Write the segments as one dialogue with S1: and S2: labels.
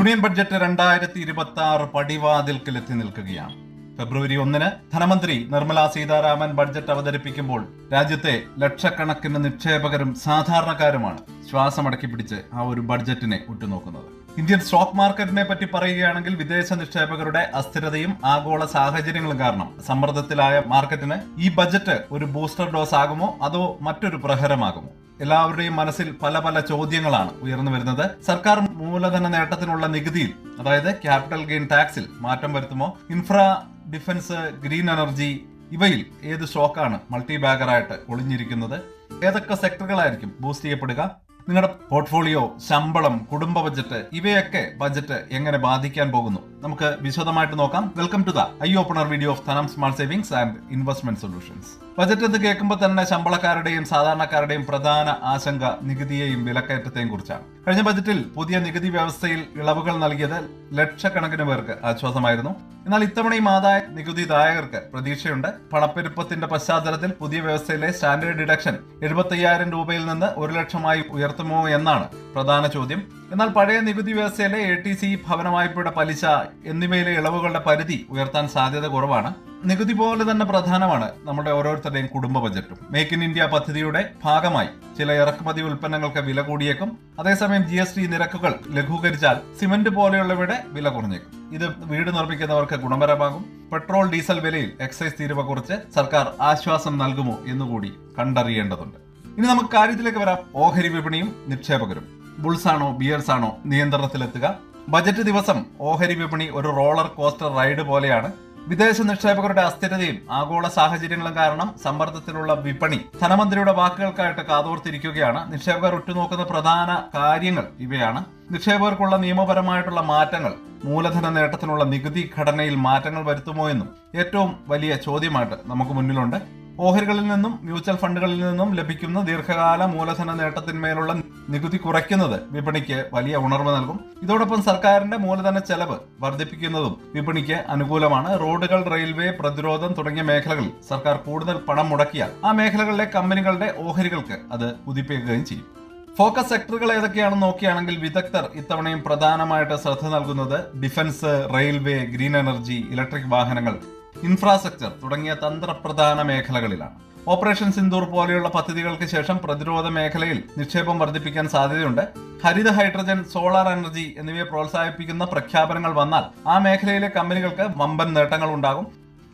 S1: Union budget 2026 പടിവാതിൽക്കലെത്തി നിൽക്കുകയാണ്. ഫെബ്രുവരി 1 ധനമന്ത്രി Nirmala Sitharaman budget അവതരിപ്പിക്കുമ്പോൾ രാജ്യത്തെ ലക്ഷക്കണക്കിന് നിക്ഷേപകരും സാധാരണക്കാരുമാണ് ശ്വാസമടക്കി പിടിച്ച് ആ ഒരു ബഡ്ജറ്റിനെ ഉറ്റുനോക്കുന്നത്. ഇന്ത്യൻ സ്റ്റോക്ക് മാർക്കറ്റിനെ പറ്റി പറയുകയാണെങ്കിൽ വിദേശ നിക്ഷേപകരുടെ അസ്ഥിരതയും ആഗോള സാഹചര്യങ്ങളും കാരണം സമ്മർദ്ദത്തിലായ മാർക്കറ്റിന് ഈ ബഡ്ജറ്റ് ഒരു ബൂസ്റ്റർ ഡോസ് ആകുമോ അതോ മറ്റൊരു പ്രഹരമാകുമോ? എല്ലാവരുടെയും മനസ്സിൽ പല പല ചോദ്യങ്ങളാണ് ഉയർന്നു വരുന്നത്. സർക്കാർ മൂലധന നേട്ടത്തിനുള്ള നികുതിയിൽ, അതായത് ക്യാപിറ്റൽ ഗെയിൻ ടാക്സിൽ മാറ്റം വരുത്തുമോ? ഡിഫൻസ്, ഗ്രീൻ എനർജി, ഇവയിൽ ഏത് സ്റ്റോക്കാണ് മൾട്ടി ബാഗറായിട്ട് ഒളിഞ്ഞിരിക്കുന്നത്? ഏതൊക്കെ സെക്ടറുകളായിരിക്കും ബൂസ്റ്റ് ചെയ്യപ്പെടുക? നിങ്ങളുടെ പോർട്ട്ഫോളിയോ, ശമ്പളം, കുടുംബ ബജറ്റ്, ഇവയൊക്കെ ബജറ്റ് എങ്ങനെ ബാധിക്കാൻ പോകുന്നു? നമുക്ക് വിശദമായിട്ട് നോക്കാം. Welcome to the eye opener video of Dhanam smart savings and investment solutions. Budget എന്ന് കേൾക്കുമ്പോൾ തന്നെ ശമ്പളക്കാരുടെയും സാധാരണക്കാരുടെയും പ്രധാന ആശങ്ക നികുതിയെയും വിലക്കയറ്റത്തെയും കുറിച്ചാണ്. കഴിഞ്ഞ ബജറ്റിൽ പുതിയ നികുതി വ്യവസ്ഥയിൽ ഇളവുകൾ നൽകിയത് ലക്ഷക്കണക്കിന് പേർക്ക് ആശ്വാസമായിരുന്നു. എന്നാൽ ഇത്തവണയും ആദായ നികുതിദായകർക്ക് പ്രതീക്ഷയുണ്ട്. പണപ്പെരുപ്പത്തിന്റെ പശ്ചാത്തലത്തിൽ പുതിയ വ്യവസ്ഥയിലെ സ്റ്റാൻഡേർഡ് ഡിഡക്ഷൻ 75,000 രൂപയിൽ നിന്ന് 1 ലക്ഷമായി ഉയർത്തുമോ എന്നാണ് പ്രധാന ചോദ്യം. എന്നാൽ പഴയ നികുതി വ്യവസ്ഥയിലെ ATC, ഭവന വായ്പയുടെ പലിശ എന്നിവയിലെ ഇളവുകളുടെ പരിധി ഉയർത്താൻ സാധ്യത കുറവാണ്. നികുതി പോലെ തന്നെ പ്രധാനമാണ് നമ്മുടെ ഓരോരുത്തരുടെയും കുടുംബ ബജറ്റും. മേക്ക് ഇൻ ഇന്ത്യ പദ്ധതിയുടെ ഭാഗമായി ചില ഇറക്കുമതി ഉൽപ്പന്നങ്ങൾക്ക് വില കൂടിയേക്കും. അതേസമയം GST നിരക്കുകൾ ലഘൂകരിച്ചാൽ സിമന്റ് പോലെയുള്ളവയുടെ വില കുറഞ്ഞേക്കും. ഇത് വീട് നിർമ്മിക്കുന്നവർക്ക് ഗുണപരമാകും. പെട്രോൾ, ഡീസൽ വിലയിൽ എക്സൈസ് തീരുവ കുറച്ച് സർക്കാർ ആശ്വാസം നൽകുമോ എന്നുകൂടി കണ്ടറിയേണ്ടതുണ്ട്. ഇനി നമുക്ക് കാര്യത്തിലേക്ക് വരാം. ഓഹരി വിപണിയും നിക്ഷേപകരും. ബുൾസാണോ ബിയർസാണോ നിയന്ത്രണത്തിലെത്തുക? ബജറ്റ് ദിവസം ഓഹരി വിപണി ഒരു റോളർ കോസ്റ്റർ റൈഡ് പോലെയാണ്. വിദേശ നിക്ഷേപകരുടെ അസ്ഥിരതയും ആഗോള സാഹചര്യങ്ങളും കാരണം സമ്മർദ്ദത്തിലുള്ള വിപണി ധനമന്ത്രിയുടെ വാക്കുകൾക്കായിട്ട് കാതോർത്തിരിക്കുകയാണ്. നിക്ഷേപകർ ഉറ്റുനോക്കുന്ന പ്രധാന കാര്യങ്ങൾ ഇവയാണ്. നിക്ഷേപകർക്കുള്ള നിയമപരമായിട്ടുള്ള മാറ്റങ്ങൾ മൂലധന നേട്ടത്തിനുള്ള നികുതി ഘടനയിൽ മാറ്റങ്ങൾ വരുത്തുമോ എന്നും ഏറ്റവും വലിയ ചോദ്യമായിട്ട് നമുക്ക് മുന്നിലുണ്ട്. ഓഹരികളിൽ നിന്നും മ്യൂച്വൽ ഫണ്ടുകളിൽ നിന്നും ലഭിക്കുന്ന ദീർഘകാല മൂലധന നേട്ടത്തിന്മേലുള്ള നികുതി കുറയ്ക്കുന്നത് വിപണിക്ക് വലിയ ഉണർവ് നൽകും. ഇതോടൊപ്പം സർക്കാരിന്റെ മൂലധന ചെലവ് വർദ്ധിപ്പിക്കുന്നതും വിപണിക്ക് അനുകൂലമാണ്. റോഡുകൾ, റെയിൽവേ, പ്രതിരോധം തുടങ്ങിയ മേഖലകളിൽ സർക്കാർ കൂടുതൽ പണം മുടക്കിയാൽ ആ മേഖലകളിലെ കമ്പനികളുടെ ഓഹരികൾക്ക് അത് കുതിപ്പിക്കുകയും ചെയ്യും. ഫോക്കസ് സെക്ടറുകൾ ഏതൊക്കെയാണെന്ന് നോക്കുകയാണെങ്കിൽ വിദഗ്ധർ ഇത്തവണയും പ്രധാനമായിട്ട് ശ്രദ്ധ നൽകുന്നത് defence, railway, green energy, electric വാഹനങ്ങൾ, ഇൻഫ്രാസ്ട്രക്ചർ തുടങ്ങിയ തന്ത്രപ്രധാന മേഖലകളിലാണ്. ഓപ്പറേഷൻ സിന്ദൂർ പോലെയുള്ള പദ്ധതികൾക്ക് ശേഷം പ്രതിരോധ മേഖലയിൽ നിക്ഷേപം വർദ്ധിപ്പിക്കാൻ സാധ്യതയുണ്ട്. ഹരിത ഹൈഡ്രജൻ, സോളാർ എനർജി എന്നിവയെ പ്രോത്സാഹിപ്പിക്കുന്ന പ്രഖ്യാപനങ്ങൾ വന്നാൽ ആ മേഖലയിലെ കമ്പനികൾക്ക് വമ്പൻ നേട്ടങ്ങൾ ഉണ്ടാകും.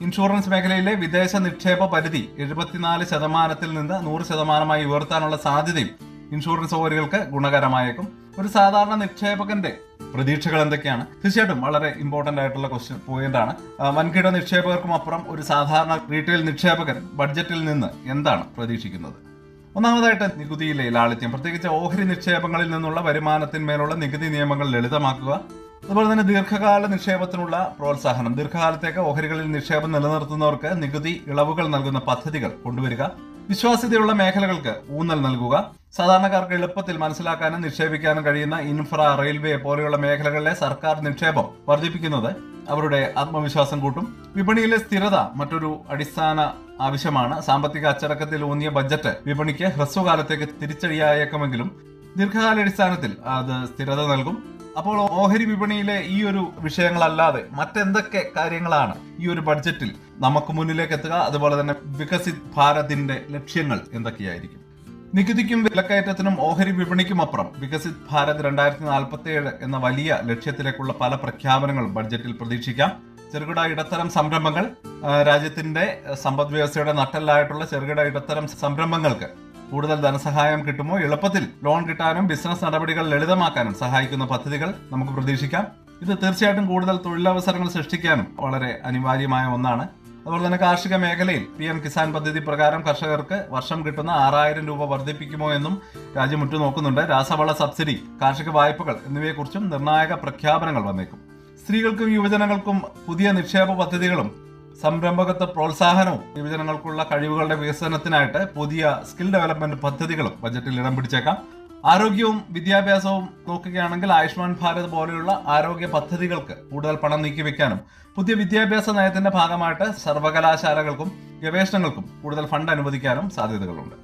S1: ഇൻഷുറൻസ് മേഖലയിലെ വിദേശ നിക്ഷേപ പരിധി 74% നിന്ന് 100% ഉയർത്താനുള്ള സാധ്യതയും ഇൻഷുറൻസ് ഓഹരികൾക്ക് ഗുണകരമായേക്കും. ഒരു സാധാരണ നിക്ഷേപകന്റെ പ്രതീക്ഷകൾ എന്തൊക്കെയാണ്? തീർച്ചയായിട്ടും വളരെ ഇമ്പോർട്ടന്റ് ആയിട്ടുള്ള പോയിന്റ് ആണ്. വൻകിട നിക്ഷേപകർക്കും അപ്പുറം ഒരു സാധാരണ റീറ്റെയിൽ നിക്ഷേപകൻ ബഡ്ജറ്റിൽ നിന്ന് എന്താണ് പ്രതീക്ഷിക്കുന്നത്? ഒന്നാമതായിട്ട് നികുതിയിലെ ലാളിത്യം, പ്രത്യേകിച്ച് ഓഹരി നിക്ഷേപങ്ങളിൽ നിന്നുള്ള വരുമാനത്തിന്മേലുള്ള നികുതി നിയമങ്ങൾ ലളിതമാക്കുക. അതുപോലെ തന്നെ ദീർഘകാല നിക്ഷേപത്തിനുള്ള പ്രോത്സാഹനം, ദീർഘകാലത്തേക്ക് ഓഹരികളിൽ നിക്ഷേപം നിലനിർത്തുന്നവർക്ക് നികുതി ഇളവുകൾ നൽകുന്ന പദ്ധതികൾ കൊണ്ടുവരിക. വിശ്വാസ്യതയുള്ള മേഖലകൾക്ക് ഊന്നൽ നൽകുക. സാധാരണക്കാർക്ക് എളുപ്പത്തിൽ മനസ്സിലാക്കാനും നിക്ഷേപിക്കാനും കഴിയുന്ന ഇൻഫ്ര, റെയിൽവേ പോലെയുള്ള മേഖലകളിലെ സർക്കാർ നിക്ഷേപം വർദ്ധിപ്പിക്കുന്നത് അവരുടെ ആത്മവിശ്വാസം കൂട്ടും. വിപണിയിലെ സ്ഥിരത മറ്റൊരു അടിസ്ഥാന ആവശ്യമാണ്. സാമ്പത്തിക അച്ചടക്കത്തിൽ ഊന്നിയ ബജറ്റ് വിപണിക്ക് ഹ്രസ്വകാലത്തേക്ക് തിരിച്ചടിയായേക്കുമെങ്കിലും ദീർഘകാലാടിസ്ഥാനത്തിൽ അത് സ്ഥിരത നൽകും. അപ്പോൾ ഓഹരി വിപണിയിലെ ഈ ഒരു വിഷയങ്ങളല്ലാതെ മറ്റെന്തൊക്കെ കാര്യങ്ങളാണ് ഈ ഒരു ബഡ്ജറ്റിൽ നമുക്ക് മുന്നിലേക്ക് എത്തുക? അതുപോലെ തന്നെ വികസിത് ഭാരതിന്റെ ലക്ഷ്യങ്ങൾ എന്തൊക്കെയായിരിക്കും? നികുതിക്കും വിലക്കയറ്റത്തിനും ഓഹരി വിപണിക്കും അപ്പുറം വികസിത് ഭാരത് 2047 എന്ന വലിയ ലക്ഷ്യത്തിലേക്കുള്ള പല പ്രഖ്യാപനങ്ങളും ബഡ്ജറ്റിൽ പ്രതീക്ഷിക്കാം. ചെറുകിട ഇടത്തരം സംരംഭങ്ങൾ, രാജ്യത്തിന്റെ സമ്പദ് വ്യവസ്ഥയുടെ നട്ടെല്ലായിട്ടുള്ള ചെറുകിട ഇടത്തരം സംരംഭങ്ങൾക്ക് കൂടുതൽ ധനസഹായം കിട്ടുമോ? എളുപ്പത്തിൽ ലോൺ കിട്ടാനും ബിസിനസ് നടപടികൾ ലളിതമാക്കാനും സഹായിക്കുന്ന പദ്ധതികൾ നമുക്ക് പ്രതീക്ഷിക്കാം. ഇത് തീർച്ചയായിട്ടും കൂടുതൽ തൊഴിലവസരങ്ങൾ സൃഷ്ടിക്കാനും വളരെ അനിവാര്യമായ ഒന്നാണ്. അതുപോലെ തന്നെ കാർഷിക മേഖലയിൽ PM കിസാൻ പദ്ധതി പ്രകാരം കർഷകർക്ക് വർഷം കിട്ടുന്ന 6,000 രൂപ വർദ്ധിപ്പിക്കുമോ എന്നും രാജ്യം ഉറ്റുനോക്കുന്നുണ്ട്. രാസവള സബ്സിഡി, കാർഷിക വായ്പകൾ എന്നിവയെക്കുറിച്ചും നിർണായക പ്രഖ്യാപനങ്ങൾ വന്നേക്കും. സ്ത്രീകൾക്കും യുവജനങ്ങൾക്കും പുതിയ നിക്ഷേപ പദ്ധതികളും സംരംഭകത്വ പ്രോത്സാഹനവും യുവജനങ്ങൾക്കുള്ള കഴിവുകളുടെ വികസനത്തിനായിട്ട് പുതിയ സ്കിൽ ഡെവലപ്മെന്റ് പദ്ധതികളും ബജറ്റിൽ ഇടം പിടിച്ചേക്കാം. ആരോഗ്യവും വിദ്യാഭ്യാസവും നോക്കുകയാണെങ്കിൽ ആയുഷ്മാൻ ഭാരത് പോലെയുള്ള ആരോഗ്യ പദ്ധതികൾക്ക് കൂടുതൽ പണം നീക്കിവെക്കാനും പുതിയ വിദ്യാഭ്യാസ നയത്തിന്റെ ഭാഗമായിട്ട് സർവകലാശാലകൾക്കും ഗവേഷണങ്ങൾക്കും കൂടുതൽ ഫണ്ട് അനുവദിക്കാനും സാധ്യതകളുണ്ട്.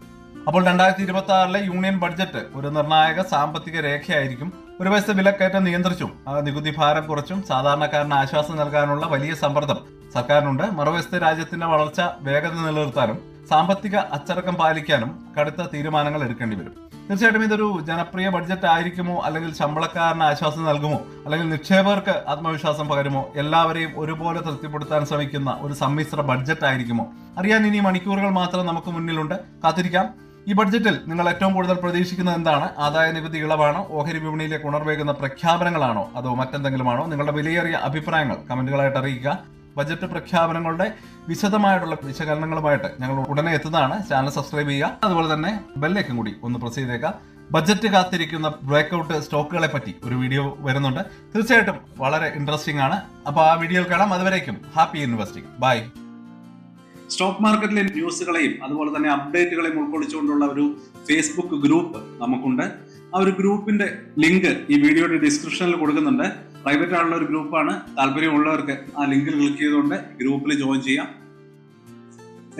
S1: അപ്പോൾ 2026 യൂണിയൻ ബഡ്ജറ്റ് ഒരു നിർണായക സാമ്പത്തിക രേഖയായിരിക്കും. ഒരു വശത്ത് വിലക്കയറ്റം നിയന്ത്രിച്ചും നികുതി ഭാരം കുറച്ചും സാധാരണക്കാരന് ആശ്വാസം നൽകാനുള്ള വലിയ സമ്മർദ്ദം സർക്കാരിനുണ്ട്. മറുവശത്ത് രാജ്യത്തിന്റെ വളർച്ച വേഗത നിലനിർത്താനും സാമ്പത്തിക അച്ചടക്കം പാലിക്കാനും കടുത്ത തീരുമാനങ്ങൾ എടുക്കേണ്ടി വരും. തീർച്ചയായിട്ടും ഇതൊരു ജനപ്രിയ ബഡ്ജറ്റ് ആയിരിക്കുമോ, അല്ലെങ്കിൽ ശമ്പളക്കാരന് ആശ്വാസം നൽകുമോ, അല്ലെങ്കിൽ നിക്ഷേപകർക്ക് ആത്മവിശ്വാസം പകരുമോ, എല്ലാവരെയും ഒരുപോലെ തൃപ്തിപ്പെടുത്താൻ ശ്രമിക്കുന്ന ഒരു സമ്മിശ്ര ബഡ്ജറ്റ് ആയിരിക്കുമോ? അറിയാൻ ഇനി മണിക്കൂറുകൾ മാത്രം നമുക്ക് മുന്നിലുണ്ട്. കാത്തിരിക്കാം. ഈ ബഡ്ജറ്റിൽ നിങ്ങൾ ഏറ്റവും കൂടുതൽ പ്രതീക്ഷിക്കുന്നത് എന്താണ്? ആദായ നികുതി ഇളവാണോ, ഓഹരി വിപണിയിലേക്ക് ഉണർവേകുന്ന പ്രഖ്യാപനങ്ങളാണോ, അതോ മറ്റെന്തെങ്കിലുമാണോ? നിങ്ങളുടെ വിലയേറിയ അഭിപ്രായങ്ങൾ കമന്റുകളായിട്ട് അറിയിക്കുക. ബജറ്റ് പ്രഖ്യാപനങ്ങളുടെ വിശദമായിട്ടുള്ള വിശകലനങ്ങളുമായിട്ട് ഞങ്ങൾ ഉടനെ എത്തുന്നതാണ്. ചാനൽ സബ്സ്ക്രൈബ് ചെയ്യുക, അതുപോലെ തന്നെ ബെല്ലേക്കും കൂടി ഒന്ന് പ്രസ് ചെയ്തേക്കാം. ബജറ്റ് കാത്തിരിക്കുന്ന ബ്രേക്ക്ഔട്ട് സ്റ്റോക്കുകളെ പറ്റി ഒരു വീഡിയോ വരുന്നുണ്ട്. തീർച്ചയായിട്ടും വളരെ ഇൻട്രസ്റ്റിംഗ് ആണ്. അപ്പോൾ ആ വീഡിയോയിൽ കാണാം. അതുവരേക്കും ഹാപ്പി ഇൻവെസ്റ്റിംഗ്. ബൈ. സ്റ്റോക്ക് മാർക്കറ്റിലെ ന്യൂസുകളെയും അതുപോലെ തന്നെ അപ്ഡേറ്റുകളെയും ഉൾക്കൊള്ളിച്ചുകൊണ്ടുള്ള ഒരു ഫേസ്ബുക്ക് ഗ്രൂപ്പ് നമുക്കുണ്ട്. ആ ഒരു ഗ്രൂപ്പിന്റെ ലിങ്ക് ഈ വീഡിയോയുടെ ഡിസ്ക്രിപ്ഷനിൽ കൊടുക്കുന്നുണ്ട്. പ്രൈവറ്റ് ആയിട്ടുള്ള ഒരു ഗ്രൂപ്പാണ്. താല്പര്യമുള്ളവർക്ക് ആ ലിങ്കിൽ ക്ലിക്ക് ചെയ്തുകൊണ്ട് ഗ്രൂപ്പിൽ ജോയിൻ ചെയ്യാം.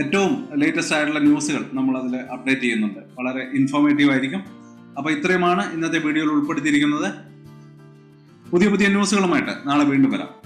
S1: ഏറ്റവും ലേറ്റസ്റ്റ് ആയിട്ടുള്ള ന്യൂസുകൾ നമ്മൾ അതിൽ അപ്ഡേറ്റ് ചെയ്യുന്നുണ്ട്. വളരെ ഇൻഫോർമേറ്റീവ് ആയിരിക്കും. അപ്പോൾ ഇത്രയുമാണ് ഇന്നത്തെ വീഡിയോയിൽ ഉൾപ്പെടുത്തിയിരിക്കുന്നത്. പുതിയ ന്യൂസുകളുമായിട്ട് നാളെ വീണ്ടും വരാം.